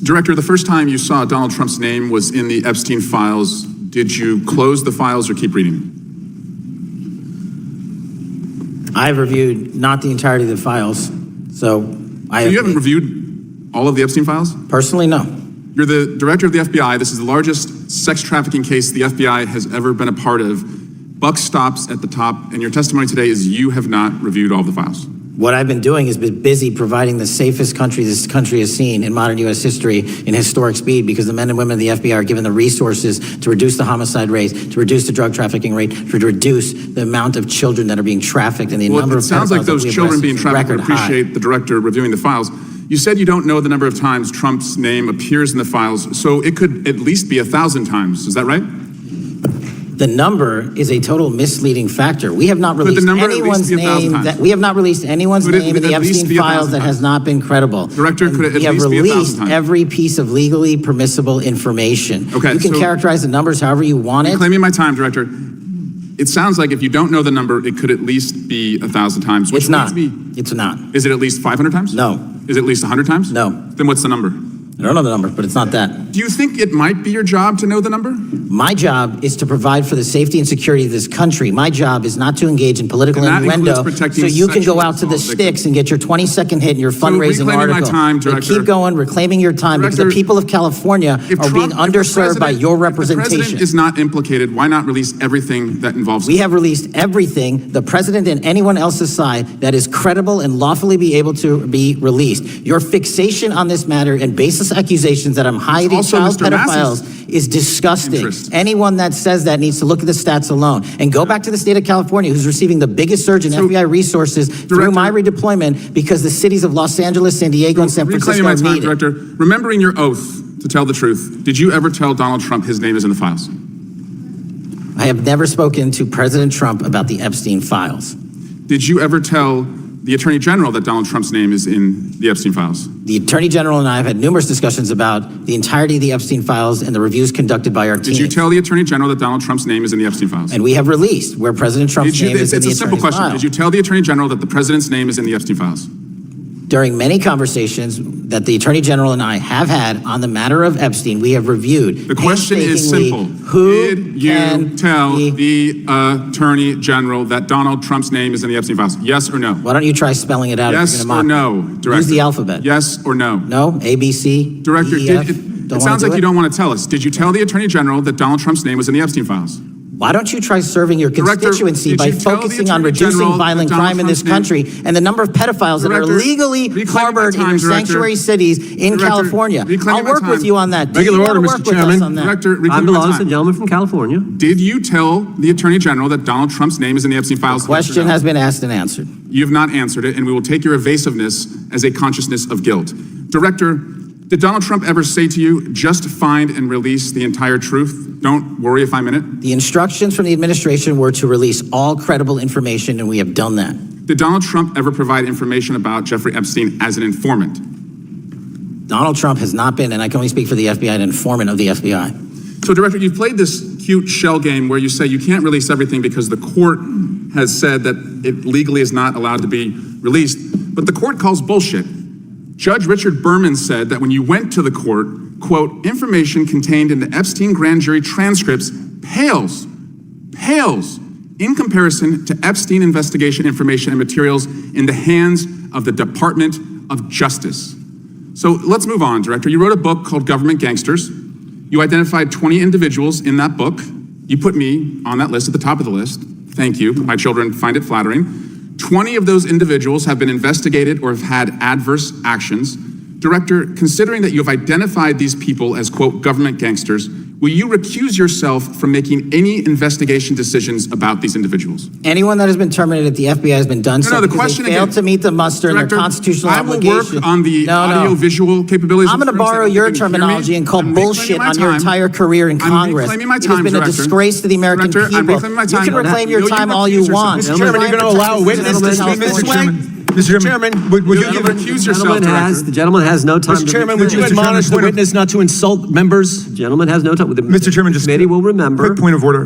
Director, the first time you saw Donald Trump's name was in the Epstein files. Did you close the files or keep reading? I've reviewed not the entirety of the files, so you haven't reviewed all of the Epstein files? Personally, no. You're the director of the FBI. This is the largest sex trafficking case the FBI has ever been a part of. Buck stops at the top, and your testimony today is you have not reviewed all the files. What I've been doing is been busy providing the safest country this country has seen in modern U.S. history in historic speed, because the men and women of the FBI are given the resources to reduce the homicide rate, to reduce the drug trafficking rate, to reduce the amount of children that are being trafficked and the number of pedophiles. It sounds like those children being trafficked would appreciate the director reviewing the files. You said you don't know the number of times Trump's name appears in the files, so it could at least be 1,000 times. Is that right? The number is a total misleading factor. We have not released anyone's name. We have not released anyone's name in the Epstein files that has not been credible. Director, could it at least be 1,000 times? We have released every piece of legally permissible information. Okay, you can characterize the numbers however you want it. Claiming my time, Director. It sounds like if you don't know the number, it could at least be 1,000 times. It's not. It's not. Is it at least 500 times? No. Is it at least 100 times? No. Then what's the number? I don't know the number, but it's not that. Do you think it might be your job to know the number? My job is to provide for the safety and security of this country. My job is not to engage in political innuendo so you can go out to the sticks and get your 20-second hit in your fundraising article. My time, Director. Keep going, reclaiming your time, because the people of California are being underserved by your representation. If the president is not implicated, why not release everything that involves him? We have released everything, the president and anyone else's side, that is credible and lawfully be able to be released. Your fixation on this matter and baseless accusations that I'm hiding child pedophiles is disgusting. Anyone that says that needs to look at the stats alone and go back to the state of California, who's receiving the biggest surge in FBI resources through my redeployment, because the cities of Los Angeles, San Diego, and San Francisco are needed. Director, remembering your oath to tell the truth, did you ever tell Donald Trump his name is in the files? I have never spoken to President Trump about the Epstein files. Did you ever tell the Attorney General that Donald Trump's name is in the Epstein files? The Attorney General and I have had numerous discussions about the entirety of the Epstein files and the reviews conducted by our team. Did you tell the Attorney General that Donald Trump's name is in the Epstein files? And we have released where President Trump's name is in the Epstein files. It's a simple question. Did you tell the Attorney General that the President's name is in the Epstein files? During many conversations that the Attorney General and I have had on the matter of Epstein, we have reviewed. The question is simple. Did you tell the Attorney General that Donald Trump's name is in the Epstein files? Yes or no? Why don't you try spelling it out? Yes or no, Director? Use the alphabet. Yes or no? No, A, B, C, Director, D, E, F. It sounds like you don't want to tell us. Did you tell the Attorney General that Donald Trump's name was in the Epstein files? Why don't you try serving your constituency by focusing on reducing violent crime in this country and the number of pedophiles that are legally harbored in your sanctuary cities in California? I'll work with you on that. Regular order, Mr. Chairman. I'm the longest gentleman from California. Did you tell the Attorney General that Donald Trump's name is in the Epstein files? The question has been asked and answered. You have not answered it, and we will take your evasiveness as a consciousness of guilt. Director, did Donald Trump ever say to you, just find and release the entire truth? Don't worry if I'm in it. The instructions from the administration were to release all credible information, and we have done that. Did Donald Trump ever provide information about Jeffrey Epstein as an informant? Donald Trump has not been, and I can only speak for the FBI, an informant of the FBI. So, Director, you've played this cute shell game where you say you can't release everything because the court has said that it legally is not allowed to be released, but the court calls bullshit. Judge Richard Berman said that when you went to the court, quote, information contained in the Epstein grand jury transcripts pales in comparison to Epstein investigation information and materials in the hands of the Department of Justice. So let's move on, Director. You wrote a book called Government Gangsters. You identified 20 individuals in that book. You put me on that list at the top of the list. Thank you. My children find it flattering. 20 of those individuals have been investigated or have had adverse actions. Director, considering that you have identified these people as, quote, government gangsters, will you recuse yourself from making any investigation decisions about these individuals? Anyone that has been terminated at the FBI has been done so because they failed to meet the muster in their constitutional obligation. I will work on the audio-visual capabilities. I'm going to borrow your terminology and call bullshit on your entire career in Congress. It has been a disgrace to the American people. You can reclaim your time all you want. Mr. Chairman, you're going to allow a witness to speak, Mr. Chairman? Mr. Chairman, would you You recuse yourself, Director. The gentleman has no time. Mr. Chairman, to, would you admonish the witness not to insult members? The gentleman has no time. Mr. Chairman, just committee will remember. Quick point of order.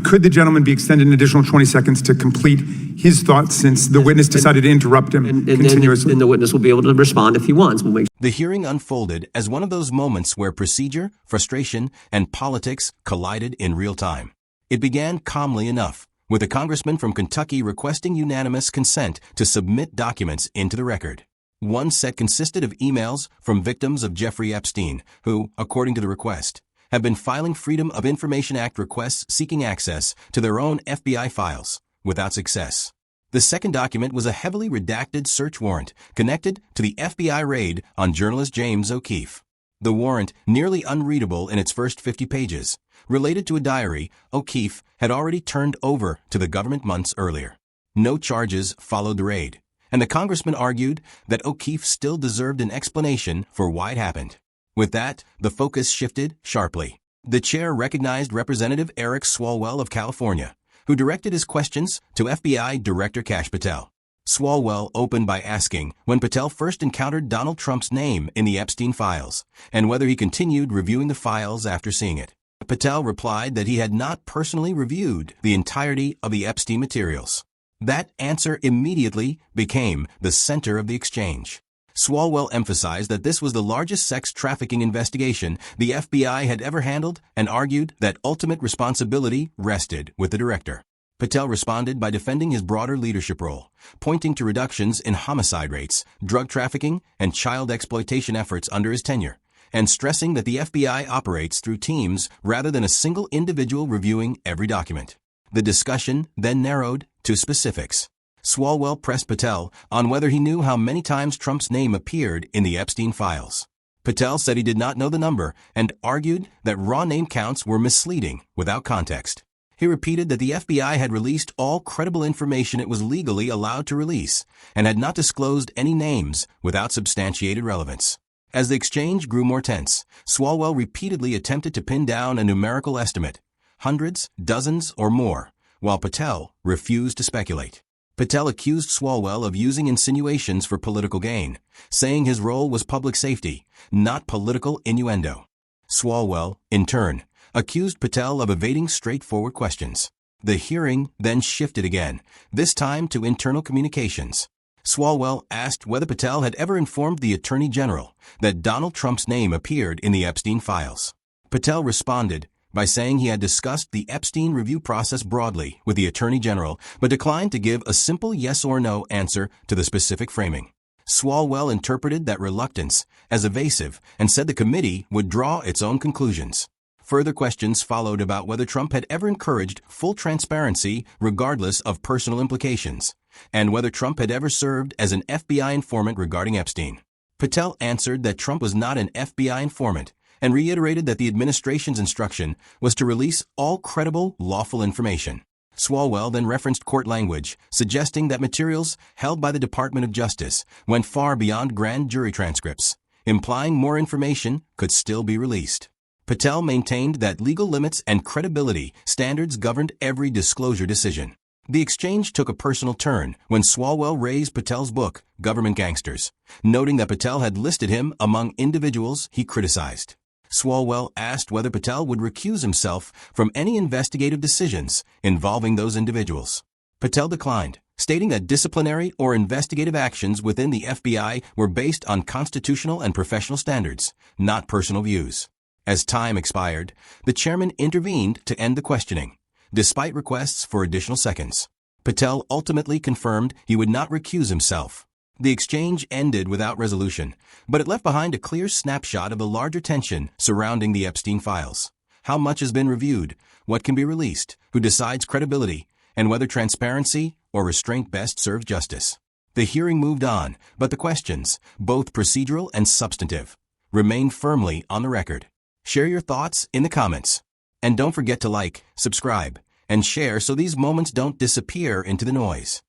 Could the gentleman be extended an additional 20 seconds to complete his thoughts since the witness decided to interrupt him continuously? And the witness will be able to respond if he wants. We'll make The hearing unfolded as one of those moments where procedure, frustration, and politics collided in real time. It began calmly enough, with a congressman from Kentucky requesting unanimous consent to submit documents into the record. One set consisted of emails from victims of Jeffrey Epstein, who, according to the request, have been filing Freedom of Information Act requests seeking access to their own FBI files, without success. The second document was a heavily redacted search warrant connected to the FBI raid on journalist James O'Keefe. The warrant, nearly unreadable in its first 50 pages, related to a diary O'Keefe had already turned over to the government months earlier. No charges followed the raid, and the congressman argued that O'Keefe still deserved an explanation for why it happened. With that, the focus shifted sharply. The chair recognized Representative Eric Swalwell of California, who directed his questions to FBI Director Kash Patel. Swalwell opened by asking when Patel first encountered Donald Trump's name in the Epstein files, and whether he continued reviewing the files after seeing it. Patel replied that he had not personally reviewed the entirety of the Epstein materials. That answer immediately became the center of the exchange. Swalwell emphasized that this was the largest sex trafficking investigation the FBI had ever handled and argued that ultimate responsibility rested with the director. Patel responded by defending his broader leadership role, pointing to reductions in homicide rates, drug trafficking, and child exploitation efforts under his tenure, and stressing that the FBI operates through teams rather than a single individual reviewing every document. The discussion then narrowed to specifics. Swalwell pressed Patel on whether he knew how many times Trump's name appeared in the Epstein files. Patel said he did not know the number and argued that raw name counts were misleading without context. He repeated that the FBI had released all credible information it was legally allowed to release and had not disclosed any names without substantiated relevance. As the exchange grew more tense, Swalwell repeatedly attempted to pin down a numerical estimate, hundreds, dozens, or more, while Patel refused to speculate. Patel accused Swalwell of using insinuations for political gain, saying his role was public safety, not political innuendo. Swalwell, in turn, accused Patel of evading straightforward questions. The hearing then shifted again, this time to internal communications. Swalwell asked whether Patel had ever informed the Attorney General that Donald Trump's name appeared in the Epstein files. Patel responded by saying he had discussed the Epstein review process broadly with the Attorney General, but declined to give a simple yes or no answer to the specific framing. Swalwell interpreted that reluctance as evasive and said the committee would draw its own conclusions. Further questions followed about whether Trump had ever encouraged full transparency regardless of personal implications, and whether Trump had ever served as an FBI informant regarding Epstein. Patel answered that Trump was not an FBI informant and reiterated that the administration's instruction was to release all credible, lawful information. Swalwell then referenced court language, suggesting that materials held by the Department of Justice went far beyond grand jury transcripts, implying more information could still be released. Patel maintained that legal limits and credibility standards governed every disclosure decision. The exchange took a personal turn when Swalwell raised Patel's book, Government Gangsters, noting that Patel had listed him among individuals he criticized. Swalwell asked whether Patel would recuse himself from any investigative decisions involving those individuals. Patel declined, stating that disciplinary or investigative actions within the FBI were based on constitutional and professional standards, not personal views. As time expired, the chairman intervened to end the questioning, despite requests for additional seconds. Patel ultimately confirmed he would not recuse himself. The exchange ended without resolution, but it left behind a clear snapshot of the larger tension surrounding the Epstein files. How much has been reviewed, what can be released, who decides credibility, and whether transparency or restraint best serves justice. The hearing moved on, but the questions, both procedural and substantive, remained firmly on the record. Share your thoughts in the comments. And don't forget to like, subscribe, and share so these moments don't disappear into the noise.